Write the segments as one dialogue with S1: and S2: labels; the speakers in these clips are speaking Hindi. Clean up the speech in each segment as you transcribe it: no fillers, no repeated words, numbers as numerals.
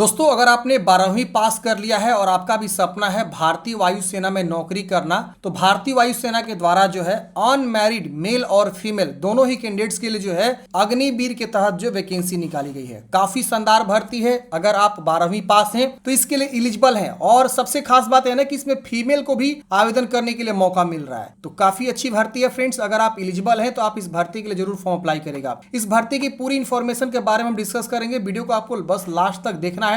S1: दोस्तों, अगर आपने 12वीं पास कर लिया है और आपका भी सपना है भारतीय वायुसेना में नौकरी करना, तो भारतीय वायुसेना के द्वारा जो है अनमैरिड मेल और फीमेल दोनों ही कैंडिडेट्स के लिए जो है अग्निवीर के तहत जो वैकेंसी निकाली गई है। काफी शानदार भर्ती है। अगर आप 12वीं पास हैं तो इसके लिए एलिजिबल हैं और सबसे खास बात है ना कि इसमें फीमेल को भी आवेदन करने के लिए मौका मिल रहा है। तो काफी अच्छी भर्ती है फ्रेंड्स। अगर आप एलिजिबल हैं तो आप इस भर्ती के लिए जरूर फॉर्म अप्लाई करेगा। इस भर्ती की पूरी इंफॉर्मेशन के बारे में हम डिस्कस करेंगे। वीडियो को आपको बस लास्ट तक देखना है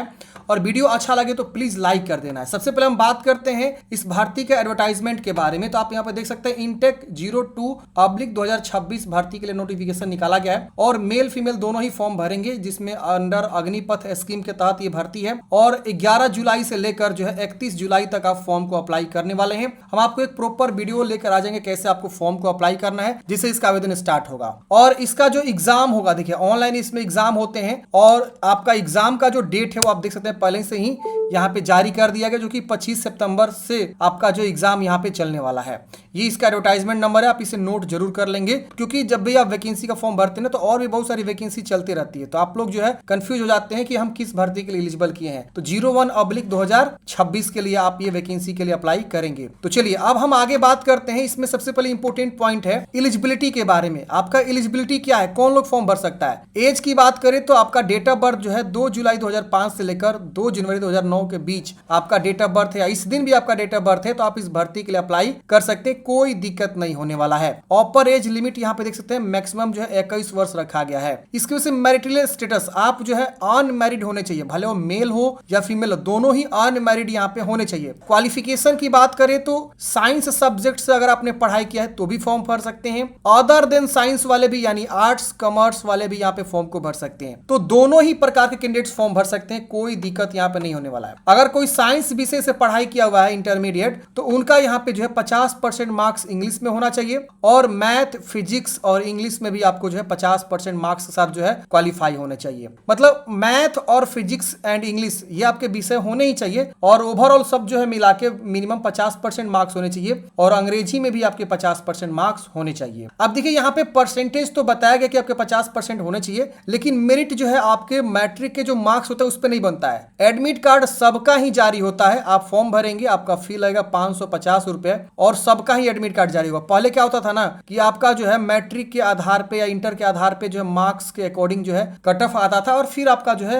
S1: और वीडियो अच्छा लगे तो प्लीज लाइक कर देना है। सबसे पहले हम बात करते हैं इस भर्ती के एडवर्टाइजमेंट के बारे में। तो आप यहाँ पे देख सकते हैं इंटेक 02/2026 भर्ती के लिए नोटिफिकेशन निकाला गया है और मेल फीमेल दोनों ही फॉर्म भरेंगे, जिसमें अंडर अग्निपथ स्कीम के तहत ये भर्ती है और 11 जुलाई से लेकर जो है 31 जुलाई तक आप फॉर्म को अप्लाई करने वाले हैं। हम आपको एक प्रॉपर वीडियो लेकर आ जाएंगे कैसे आपको फॉर्म को अप्लाई करना है, जिससे इसका आवेदन स्टार्ट होगा। और इसका जो एग्जाम होगा, देखिए ऑनलाइन इसमें एग्जाम होते हैं और आपका एग्जाम का जो डेट है वो आप देख सकते हैं पहले से ही यहाँ पे जारी कर दिया गया, जो कि 25 सितंबर से आपका जो एग्जाम यहाँ पे चलने वाला है। ये इसका एडवर्टाइजमेंट नंबर है, आप इसे नोट जरूर कर लेंगे, क्योंकि जब भी आप वैकेंसी का फॉर्म भरते हैं तो और भी बहुत सारी वैकेंसी चलती रहती है, तो आप लोग जो है कंफ्यूज हो जाते हैं कि हम किस भर्ती के लिए एलिजिबल किए हैं। तो 01/2026 के लिए आप ये वैकेंसी के लिए अप्लाई करेंगे। तो चलिए अब हम आगे बात करते हैं। इसमें सबसे पहले इंपोर्टेंट पॉइंट है एलिजिबिलिटी के बारे में। आपका एलिजिबिलिटी क्या है, कौन लोग फॉर्म भर सकता है। एज की बात करें तो आपका डेट ऑफ बर्थ जो है 2 जुलाई 2005 से लेकर 2 जनवरी 2009 के बीच आपका डेट ऑफ बर्थ है। इस दिन भी आपका डेट ऑफ बर्थ है तो आप इस भर्ती के लिए अप्लाई कर सकते हैं, कोई दिक्कत नहीं होने वाला है। अपर एज लिमिट यहाँ पे देख सकते हैं मैक्सिमम जो है 21 वर्ष रखा गया है। इसकी वजह से मैरिटल स्टेटस आप जो है अनमैरिड होने चाहिए, भले वो मेल हो या फीमेल हो, दोनों ही अनमैरिड यहाँ पे होने चाहिए। क्वालिफिकेशन की बात करें तो साइंस सब्जेक्ट से अगर आपने पढ़ाई किया है तो भी फॉर्म भर सकते हैं। अदर देन साइंस वाले भी यानी आर्ट्स कॉमर्स वाले भी यहाँ पे फॉर्म को भर सकते हैं। तो दोनों ही प्रकार के कैंडिडेट्स फॉर्म भर सकते हैं, कोई दिक्कत यहाँ पे नहीं होने वाला है। अगर कोई साइंस विषय से पढ़ाई किया हुआ है इंटरमीडिएट, तो उनका यहाँ पे जो है 50% मार्क्स इंग्लिश में होना चाहिए और मैथ फिजिक्स और इंग्लिश में भी आपको जो है 50% मार्क्स के साथ जो है क्वालिफाई होने चाहिए। मतलब मैथ और फिजिक्स एंड इंग्लिश ये आपके विषय होने ही चाहिए और ओवरऑल सब जो है मिला के मिनिमम 50% मार्क्स होने चाहिए और अंग्रेजी में भी आपके 50% मार्क्स होने चाहिए। अब देखिए यहाँ पे परसेंटेज तो बताया गया कि आपके 50% होने चाहिए, लेकिन मेरिट जो है आपके मैट्रिक के जो मार्क्स होता है उस पर नहीं बनता है। एडमिट कार्ड सबका ही जारी होता है। आप फॉर्म भरेंगे, आपका फी लगेगा 550 रुपए और सबका ही एडमिट कार्ड जारी होगा। पहले क्या होता था ना कि आपका जो है मैट्रिक के आधार पे या इंटर के आधार पे जो है मार्क्स के अकॉर्डिंग जो है कट ऑफ आता था और फिर आपका जो है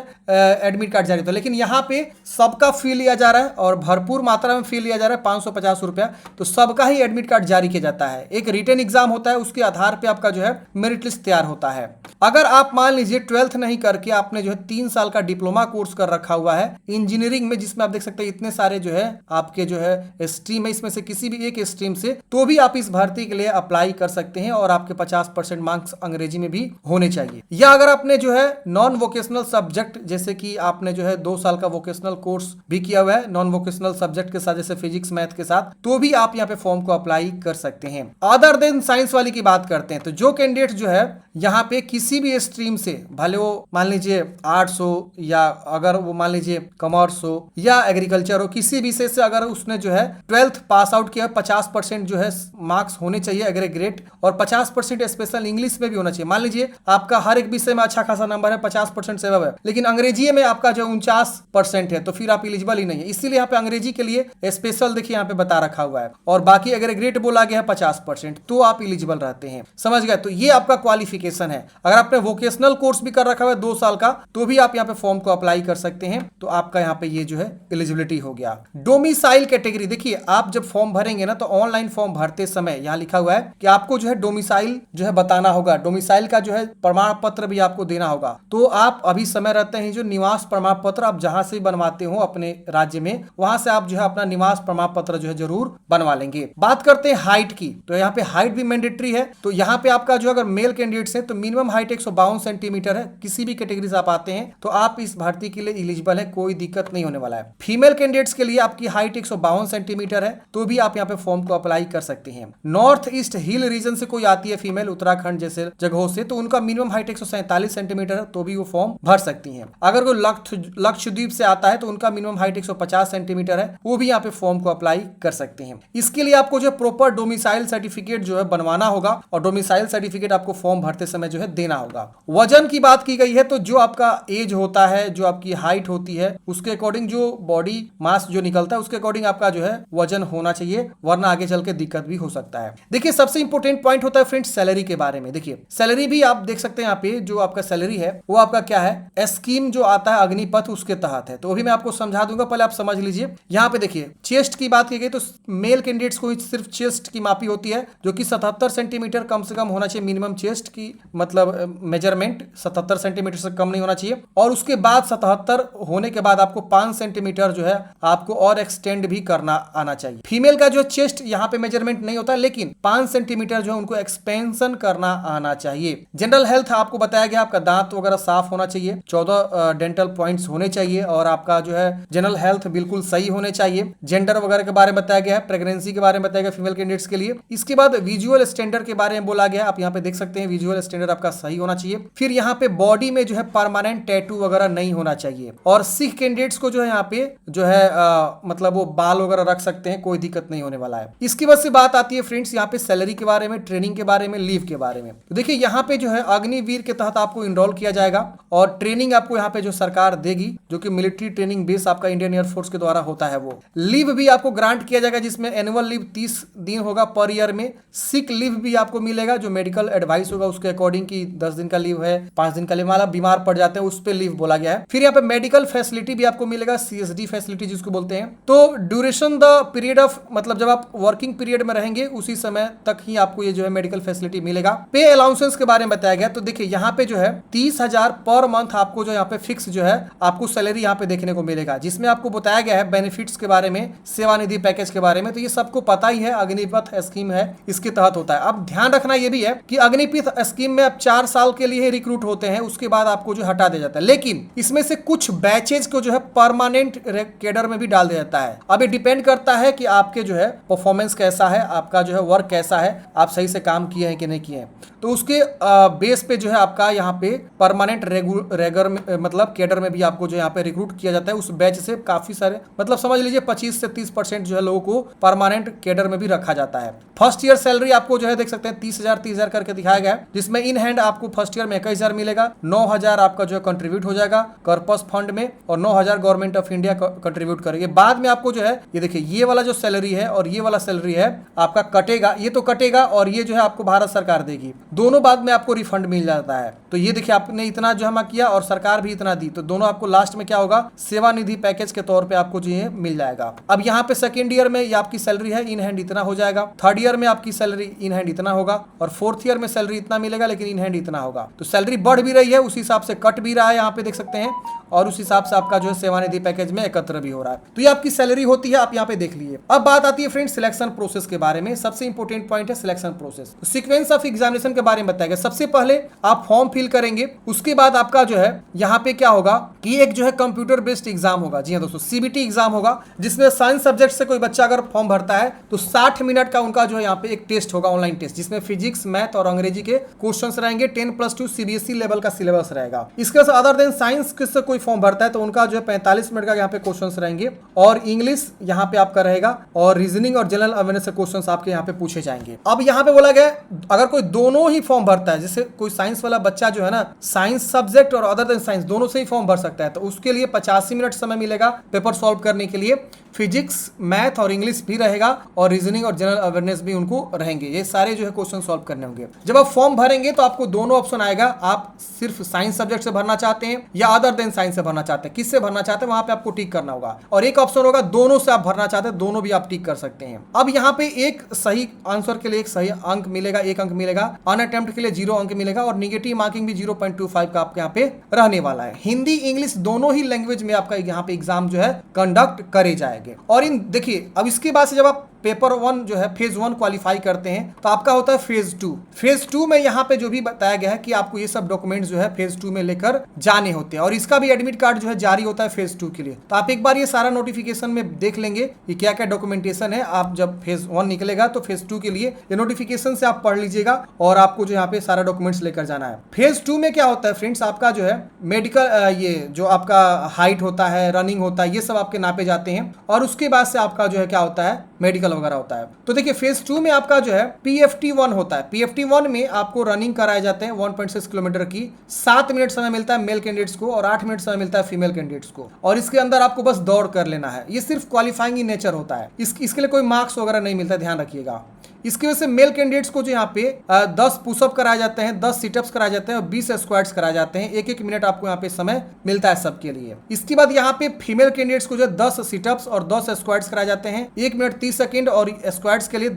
S1: एडमिट कार्ड जारी होता है। लेकिन यहाँ पे सबका फी लिया जा रहा है और भरपूर मात्रा में फी लिया जा रहा है 550 रुपया, तो सबका ही एडमिट कार्ड जारी किया जाता है। एक रिटन एग्जाम होता है, उसके आधार पे आपका जो है मेरिट लिस्ट तैयार होता है। अगर आप मान लीजिए 12th नहीं करके आपने जो है 3 साल का डिप्लोमा कोर्स कर रखा हुआ है इंजीनियरिंग में, जिसमें आप देख सकते हैं इतने सारे जो है आपके जो है स्ट्रीम है, इसमें से किसी भी एक स्ट्रीम से, तो भी आप इस भर्ती के लिए अप्लाई कर सकते हैं और आपके 50% मार्क्स अंग्रेजी में भी होने चाहिए। या अगर आपने जो है नॉन वोकेशनल सब्जेक्ट, जैसे कि आपने जो है 2 साल का वोकेशनल कोर्स भी किया हुआ है नॉन वोकेशनल सब्जेक्ट के साथ, जैसे फिजिक्स मैथ के साथ, तो भी आप यहाँ पे फॉर्म को अप्लाई कर सकते हैं। अदर देन साइंस वाली की बात करते हैं तो जो कैंडिडेट जो है यहाँ पे किसी भी स्ट्रीम से, भले वो मान लीजिए आर्ट्स हो या अगर वो मान लीजिए कॉमर्स हो या एग्रीकल्चर हो, किसी विषय से अगर उसने जो है 12th पास आउट किया, 50% जो है मार्क्स होने चाहिए एग्रीगेट और 50% स्पेशल इंग्लिश में भी होना चाहिए। मान लीजिए आपका हर एक विषय में अच्छा खासा नंबर है, 50% से है, लेकिन अंग्रेजी में आपका जो 49% है, तो फिर आप एलिजिबल ही नहीं है। इसीलिए यहाँ पे अंग्रेजी के लिए स्पेशल देखिए यहाँ पे बता रखा हुआ है और बाकी एग्रीगेट बोला गया है 50%, तो आप एलिजिबल रहते हैं। समझ गए? तो ये आपका क्वालिफिकेशन है। अगर आपने वोकेशनल कोर्स भी कर रखा है 2 साल का, तो भी आप यहाँ पे फॉर्म को अप्लाई कर सकते हैं। तो आपका यहाँ पे ये जो है एलिजिबिलिटी हो गया। डोमिसाइल कैटेगरी, देखिए आप जब फॉर्म भरेंगे ना तो ऑनलाइन फॉर्म भरते समय यहाँ लिखा हुआ है कि आपको जो है डोमिसाइल जो है बताना होगा, डोमिसाइल का जो है प्रमाण पत्र भी आपको देना होगा। तो आप अभी समय रहते हैं जो निवास प्रमाण पत्र आप जहां से बनवाते हो अपने राज्य में, वहां से आप जो है अपना निवास प्रमाण पत्र जो है जरूर बनवा लेंगे। बात करते हैं हाइट की, तो यहाँ पे हाइट भी मैंडेटरी है। तो यहाँ पे आपका जो अगर मेल कैंडिडेट्स है तो मिनिमम हाइट 152 सेंटीमीटर है। किसी भी कैटेगरी से आप आते हैं तो आप इस भर्ती के लिए एलिजिबल है, कोई दिक्कत नहीं होने वाला है। फीमेल कैंडिडेट्स के लिए आपकी हाइट 152 सेंटीमीटर है, तो भी आप यहाँ पे फॉर्म को अप्लाई कर सकते हैं। नॉर्थ ईस्ट हिल रीजन से कोई आती है फीमेल, उत्तराखंड जैसे जगहों से, तो उनका मिनिमम हाइट 147 सेंटीमीटर है, तो भी वो फॉर्म भर सकती हैं। अगर कोई लक्षद्वीप से आता है तो उनका मिनिमम हाइट 150 सेंटीमीटर है, वो भी यहाँ पे फॉर्म को अप्लाई कर सकते हैं। इसके लिए आपको जो प्रॉपर डोमिसाइल सर्टिफिकेट जो है बनवाना होगा, और डोमिसाइल सर्टिफिकेट आपको फॉर्म भरते समय जो है देना होगा। वजन की बात की गई है तो जो आपका एज होता है, जो आपकी हाइट होती है, उसके अकॉर्डिंग जो बॉडी मास जो निकलता है उसके अकॉर्डिंग आपका जो है वजन होना चाहिए, वरना आगे चल के दिक्कत भी हो सकता है। देखिए सबसे इंपॉर्टेंट पॉइंट होता है फ्रेंड्स सैलरी के बारे में। देखिए सैलरी भी आप देख सकते हैं यहाँ पे, जो आपका सैलरी है वो आपका क्या है, स्कीम जो आता है अग्निपथ उसके तहत है, तो वो भी मैं आपको समझा दूंगा, पहले आप समझ लीजिए। यहाँ पे देखिए चेस्ट की बात की गई तो मेल कैंडिडेट्स को सिर्फ चेस्ट की मापी होती है, जो कि 77 सेंटीमीटर कम से कम होना चाहिए मिनिमम चेस्ट की, मतलब मेजरमेंट 77 सेंटीमीटर से कम नहीं होना चाहिए। और उसके बाद 77 होने के बाद आपको 5 सेंटीमीटर जो है आपको और एक्सटेंड भी करना आना चाहिए। फीमेल का जो चेस्ट यहाँ पे मेजरमेंट नहीं होता, लेकिन 5 सेंटीमीटर जो है उनको एक्सपेंशन करना आना चाहिए। जनरल हेल्थ आपको बताया गया, आपका दांत वगैरह साफ होना चाहिए, 14 डेंटल पॉइंट्स होने चाहिए, और आपका जो है जनरल हेल्थ बिल्कुल सही होने चाहिए। जेंडर वगैरह के बारे में बताया गया है, प्रेगनेंसी के बारे में बताया गया फीमेल कैंडिडेट्स के लिए। इसके बाद विजुअल स्टैंडर्ड के बारे में बोला गया, आप यहाँ पे देख सकते हैं विजुअल स्टैंडर्ड आपका सही होना चाहिए। फिर यहाँ पे बॉडी में जो है परमानेंट टैटू वगैरह नहीं होना चाहिए। और सिख कैंडिडेट्स को जो है यहाँ पे जो है मतलब वो बाल वगैरह रख सकते हैं, कोई दिक्कत नहीं होने वाला है। इसकी वजह से बात आती है फ्रेंड्स यहाँ पे सैलरी के बारे में, ट्रेनिंग के बारे में, लीव के बारे में। तो देखिए यहाँ पे जो है अग्निवीर के तहत आपको इनरोल किया जाएगा, और ट्रेनिंग आपको यहाँ पे जो सरकार देगी, जो कि मिलिट्री ट्रेनिंग बेस आपका इंडियन एयरफोर्स के द्वारा होता है वो। लीव भी आपको ग्रांट किया जाएगा, जिसमें एनुअल लीव 30 दिन होगा पर ईयर में। सिक लीव भी आपको मिलेगा, जो मेडिकल एडवाइस होगा उसके अकॉर्डिंग की 10 दिन का लीव है, 5 दिन का लीव, मतलब बीमार पड़ जाते हैं उस पर लीव बोला गया है। फिर यहाँ पे मेडिकल फैसिलिटी भी आपको मिलेगा, CSD फैसिलिटी जिसको बोलते हैं। तो ड्यूरेशन द पीरियड ऑफ, मतलब जब आप वर्किंग पीरियड में रहेंगे उसी समय तक ही आपको ये जो है मेडिकल फैसिलिटी मिलेगा। पे अलाउंसेस के बारे में बताया गया, तो देखिए यहाँ पे जो है 30,000 पर मंथ आपको जो यहाँ पे फिक्स जो है आपको सैलरी यहाँ पे देखने को मिलेगा, जिसमें आपको बताया गया है बेनिफिट्स के बारे में, सेवानिधि पैकेज के बारे में, तो ये सबको पता ही है, अग्निपथ स्कीम है इसके तहत होता है। अब ध्यान रखना ये भी है कि अग्निपथ स्कीम में आप 4 साल के लिए रिक्रूट होते हैं, उसके बाद आपको जो हटा दिया जाता है, लेकिन इसमें से कुछ बैचेज को जो है परमानेंट कैडर में भी डाल दिया जाता है। अब ये डिपेंड करता है कि आपके जो है परफॉर्मेंस कैसा है, आपका जो है वर्क कैसा है, आप सही से काम किए हैं कि नहीं किए हैं, तो उसके बेस पे जो है आपका यहाँ पे परमानेंट रेगर मतलब कैडर में भी आपको जो यहाँ पे रिक्रूट किया जाता है। उस बैच से काफी सारे, मतलब समझ लीजिए 25 से 30% जो है लोगों को परमानेंट कैडर में भी रखा जाता है। फर्स्ट ईयर सैलरी आपको जो है देख सकते हैं 30,000 करके दिखाया गया है, जिसमें इन हैंड आपको फर्स्ट ईयर में 21,000 मिलेगा, 9,000 आपका जो है कंट्रीब्यूट हो जाएगा कॉर्पस फंड में, और 9,000 गवर्नमेंट ऑफ इंडिया कंट्रीब्यूट करेगी। बाद में आपको जो है ये देखिए ये वाला जो सैलरी है और ये वाला सैलरी है आपका कटेगा, ये तो कटेगा, और ये जो है आपको भारत सरकार देगी, दोनों बाद में आपको रिफंड मिल जाता है। तो ये देखिए आपने इतना जमा किया और सरकार भी इतना दी, तो दोनों आपको लास्ट में क्या होगा, सेवानिधि पैकेज के तौर पे आपको जो है मिल जाएगा। अब यहाँ पे सेकेंड ईयर में ये आपकी सैलरी है इन हैंड इतना हो जाएगा, थर्ड ईयर में आपकी सैलरी इन हैंड इतना होगा, और फोर्थ ईयर में सैलरी इतना मिलेगा लेकिन इन हैंड इतना होगा। तो सैलरी बढ़ भी रही है, उस हिसाब से कट भी रहा है, यहाँ पे देख सकते हैं, और उस हिसाब से आपका जो है सेवानिधि पैकेज में एकत्र भी हो रहा है। तो ये आपकी सैलरी होती है, आप यहाँ पे देख लीजिए। अब बात आती है फ्रेंड्स सिलेक्शन प्रोसेस के बारे में। सबसे इंपॉर्टेंट पॉइंट है selection process. Sequence of examination के बारे में बताया गया। सबसे पहले आप फॉर्म फिल करेंगे, उसके बाद आपका जो है यहाँ पे क्या होगा कि एक जो है कंप्यूटर बेस्ड एग्जाम होगा। जी हाँ दोस्तों, CBT एग्जाम होगा, जिसमें साइंस सब्जेक्ट से कोई बच्चा अगर फॉर्म भरता है तो 60 मिनट का उनका जो है यहाँ पे एक टेस्ट होगा, ऑनलाइन टेस्ट, जिसमें फिजिक्स, मैथ और अंग्रेजी के क्वेश्चंस रहेंगे। 10+2 CBSE लेवल का सिलेबस रहेगा। इसके बाद अदर देन साइंस से कोई फॉर्म भरता है तो उनका जो है 45 मिनट का यहाँ पे क्वेश्चंस रहेंगे, और इंग्लिश यहाँ पे आपका रहेगा, और रीजनिंग और जनरल अवेयरनेस से क्वेश्चंस आपके यहाँ पे पूछे जाएंगे। अब यहाँ पे बोला गया अगर कोई दोनों ही फॉर्म भरता है, जैसे कोई साइंस वाला बच्चा जो है ना, साइंस सब्जेक्ट और अदर देन साइंस दोनों से ही फॉर्म भर सकता है, तो उसके लिए 85 मिनट समय मिलेगा पेपर सॉल्व करने के लिए। फिजिक्स, मैथ और इंग्लिश भी रहेगा, और रीजनिंग और जनरल अवेयरनेस भी उनको रहेंगे। ये सारे जो है क्वेश्चन सॉल्व करने होंगे। जब आप फॉर्म भरेंगे तो आपको दोनों ऑप्शन आएगा, आप सिर्फ साइंस सब्जेक्ट से भरना चाहते हैं या अदर देन साइंस से भरना चाहते हैं, किससे भरना चाहते हैं वहां पे आपको टिक करना होगा। और एक ऑप्शन होगा दोनों से आप भरना चाहते हैं, दोनों भी आप टिक कर सकते हैं। अब यहाँ पे एक सही आंसर के लिए एक सही अंक मिलेगा, 1 अंक मिलेगा, अनअटेम्प्ट के लिए 0 अंक मिलेगा, और निगेटिव मार्किंग भी 0.25 का आपके यहाँ पे रहने वाला है। हिंदी, इंग्लिश दोनों ही लैंग्वेज में आपका यहाँ पे एग्जाम जो है कंडक्ट करे जाएंगे। और इन देखिए अब इसके बाद से जब आप पेपर 1 जो है फेज 1 क्वालिफाई करते हैं तो आपका होता है फेज 2। फेज 2 में यहाँ पे जो भी बताया गया है कि आपको ये सब डॉक्यूमेंट्स जो है फेज 2 में लेकर जाने होते हैं और इसका भी एडमिट कार्ड जो है जारी होता है फेज 2 के लिए। तो आप एक बार ये सारा नोटिफिकेशन में देख लेंगे कि क्या क्या डॉक्यूमेंटेशन है। आप जब फेज 1 निकलेगा तो फेज 2 के लिए ये नोटिफिकेशन से आप पढ़ लीजिएगा और आपको जो यहाँ पे सारा डॉक्यूमेंट्स लेकर जाना है। फेज 2 में क्या होता है फ्रेंड्स, आपका जो है मेडिकल ये जो आपका हाइट होता है, रनिंग होता है, ये सब आपके नापे जाते हैं और उसके बाद से आपका जो है क्या होता है मेडिकल वगैरह होता है। तो देखिए फेज 2 में आपका जो है PFT1 होता है। PFT1 में आपको रनिंग कराए जाते हैं 1.6 किलोमीटर की। 7 मिनट समय मिलता है मेल कैंडिडेट्स को और 8 मिनट समय मिलता है फीमेल कैंडिडेट्स को और इसके अंदर आपको बस दौड़ कर लेना है। ये सिर्फ क्वालिफाइंग इन नेचर होता है, इसके लिए कोई मार्क्स वगैरह नहीं मिलता, ध्यान रखिएगा। इसकी वजह से मेल कैंडिडेट्स को जो यहाँ पे 10 पुशअप कराए जाते हैं, 10 सिटअप्स कराए जाते हैं और 20 स्क्वाट्स कराए जाते हैं। 1-1 मिनट आपको यहाँ पे समय मिलता है सबके लिए। इसके बाद यहाँ पे फीमेल कैंडिडेट्स को जो 10 सिटअप्स और 10 स्क्वाट्स कराए जाते हैं, 1 मिनट 30 सेकेंड और स्क्वाट्स के लिए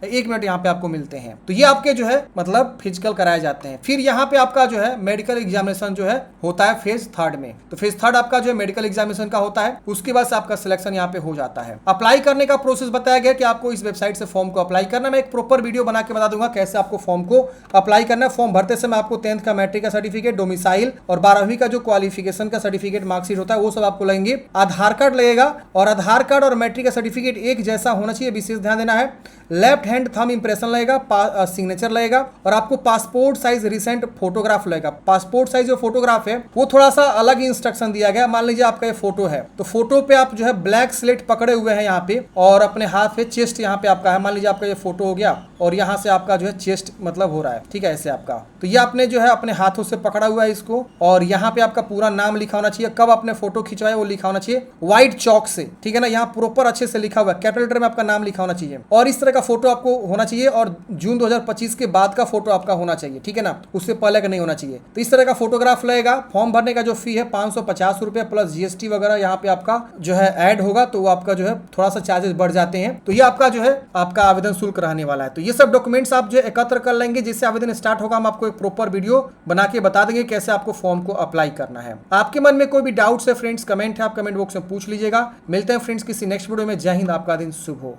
S1: 1 मिनट यहाँ पे आपको मिलते हैं। तो ये आपके जो है मतलब फिजिकल कराए जाते हैं। फिर यहाँ पे आपका जो है मेडिकल एग्जामिनेशन जो है होता है फेज 3 में। तो फेज 3 आपका जो है मेडिकल एग्जामिनेशन का होता है, उसके बाद से आपका सिलेक्शन यहाँ पे हो जाता है। अप्लाई करने का प्रोसेस बताया गया कि आपको इस वेबसाइट से फॉर्म को अप्लाई करना। मैं एक प्रॉपर वीडियो बना के बता दूंगा कैसे आपको फॉर्म को अप्लाई करना है। फॉर्म भरते समय आपको 10th का मैट्रिक का सर्टिफिकेट, डोमिसाइल और 12वीं का जो क्वालिफिकेशन का सर्टिफिकेट मार्कशीट होता है वो सब आपको लगेंगे। आधार कार्ड लगेगा और आधार कार्ड और मैट्रिक का सर्टिफिकेट एक जैसा होना चाहिए, विशेष ध्यान देना है। लेफ्ट हैंड थंब इंप्रेशन लगेगा, सिग्नेचर लगेगा और आपको पासपोर्ट साइज रिसेंट फोटोग्राफ लगेगा। पासपोर्ट साइज जो फोटोग्राफ है वो थोड़ा सा अलग इंस्ट्रक्शन दिया गया। मान लीजिए आपका ये फोटो है तो फोटो पे आप जो है ब्लैक स्लेट पकड़े हुए हैं यहाँ पे और अपने हाथ पे चेस्ट यहाँ पे आपका है। मान लीजिए आपका ये फोटो हो गया और यहाँ से आपका जो है चेस्ट मतलब हो रहा है, ठीक है, ऐसे आपका। तो ये आपने जो है अपने हाथों से पकड़ा हुआ है इसको और यहाँ पे आपका पूरा नाम लिखा होना चाहिए, कब आपने फोटो खिंचवाया वो लिखा होना चाहिए व्हाइट चौक से, ठीक है ना। यहाँ प्रॉपर अच्छे से लिखा हुआ है, कैपिटल लेटर में आपका नाम लिखा होना चाहिए और इस तरह का फोटो आपको होना चाहिए और जून 2025 के बाद का फोटो आपका होना चाहिए, ठीक है ना, उससे पहले का नहीं होना चाहिए। तो इस तरह का फोटोग्राफ लगेगा। फॉर्म भरने का जो फी है 550 रुपए प्लस GST वगैरह यहाँ पे आपका जो है ऐड होगा, तो वो आपका जो है थोड़ा सा चार्जेस बढ़ जाते हैं। तो ये आपका जो है आपका आवेदन शुल्क रहने वाला है। तो ये सब डॉक्यूमेंट्स आप जो एकत्र कर लेंगे, जिससे आवेदन स्टार्ट होगा। हम आपको एक प्रॉपर वीडियो बना के बता देंगे कैसे आपको फॉर्म को अप्लाई करना है। आपके मन में कोई भी डाउट्स है फ्रेंड्स, कमेंट है, आप कमेंट बॉक्स में पूछ लीजिएगा। मिलते हैं फ्रेंड्स किसी नेक्स्ट वीडियो में। जय हिंद, आपका दिन शुभ हो।